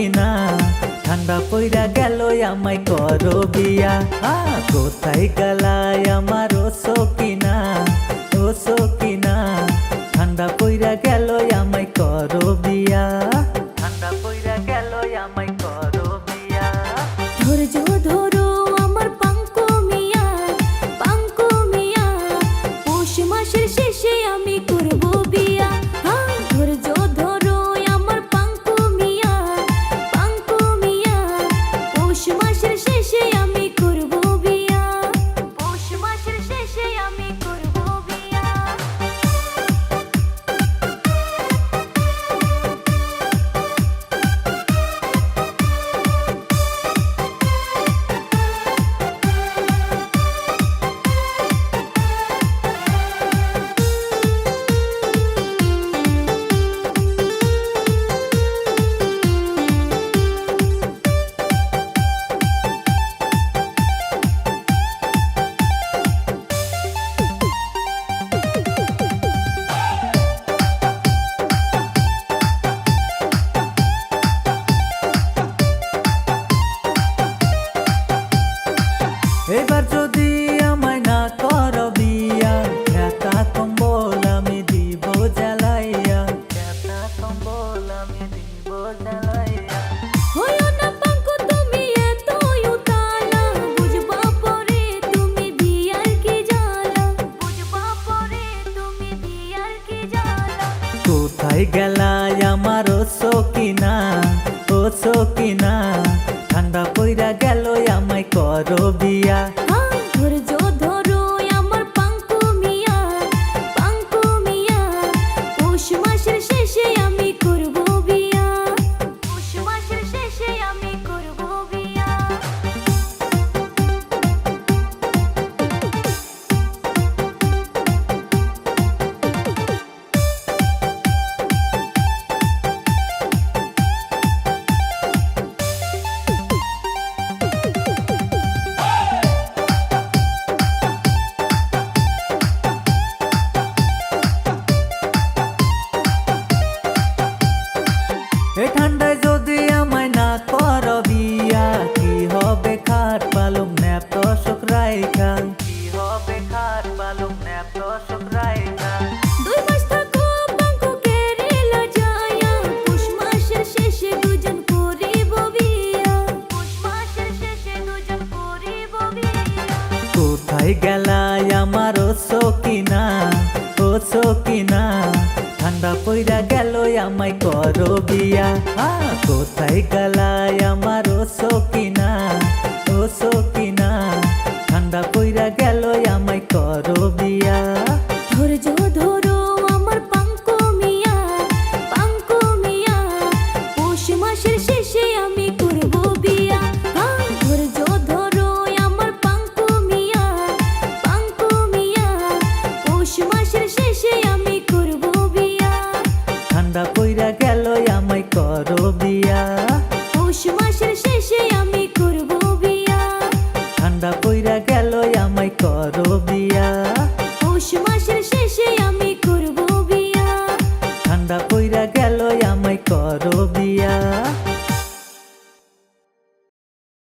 কিনা ঠান্ডা পইরা গেল আমায় করো বিয়া কোথায় গেলাই আমার ও সকিনা ঠান্ডা পইরা গেল আমায় করো বিয়া ঠান্ডা পইরা গেল আমায় করো বিয়া ধৈর্য ধরো আমার পাঙ্কু মিয়া পৌষ মাসের শেষে আমি করব বিয়া ধৈর্য ধরো আমার পাঙ্কু মিয়া পৌষ মাসের শেষে আমি করব বিয়া পৌষ মাসের শেষে আমি করব বিয়া এবার যদি আমায় না কর বিয়া খেতা কম্বল আমি দিব জ্বালাইয়া খেতা কম্বল আমি দিব জ্বালাইয়া হয়ো না পাঙ্কু তুমি এতই উতালা বুঝবা পরে তুমি বিয়ার কি জ্বালা বুঝবা পরে তুমি বিয়ার কি জ্বালা কোথায় গেলাই আমার ও সকিনা ঠান্ডা পইরা গেল আমায় করো বিয়া ধৈর্য ধরো আমার পাঙ্কু মিয়া পৌষ মাসের শেষে আমি করব বিয়া পৌষ মাসের শেষে আমি করব বিয়া এ ঠান্ডায় যদি আমায় না কর বিয়া কি হবে খাট পালং ন্যাপ দশক রাইখা কি হবে খাট পালং ন্যাপ দশক রাইখা 2 মাস থাকো পাঙ্কু কেরেলা যায়া পৌষ মাসের শেষে দুজন করিব বিয়া পৌষ মাসের শেষে দুজন করিব বিয়া কোথায় গেলাই আমার ও সকিনা ঠান্ডা পইরা গেল আমায় করো বিয়া কোথায় গেলাই আমার ও সকিনা ঠান্ডা পইরা গেল আমায় করো বিয়া ধৈর্য ধরো আমার পাঙ্কু মিয়া পৌষ মাসের শেষে আমি করব বিয়া ধৈর্য ধরো আমার পাঙ্কু মিয়া পৌষ মাসের শেষে আমি করব বিয়া ঠান্ডা পইরা গেল আমায় করো বিয়া পৌষ মাসের শেষে আমি করব বিয়া ঠান্ডা পইরা গেল আমায় করো বিয়া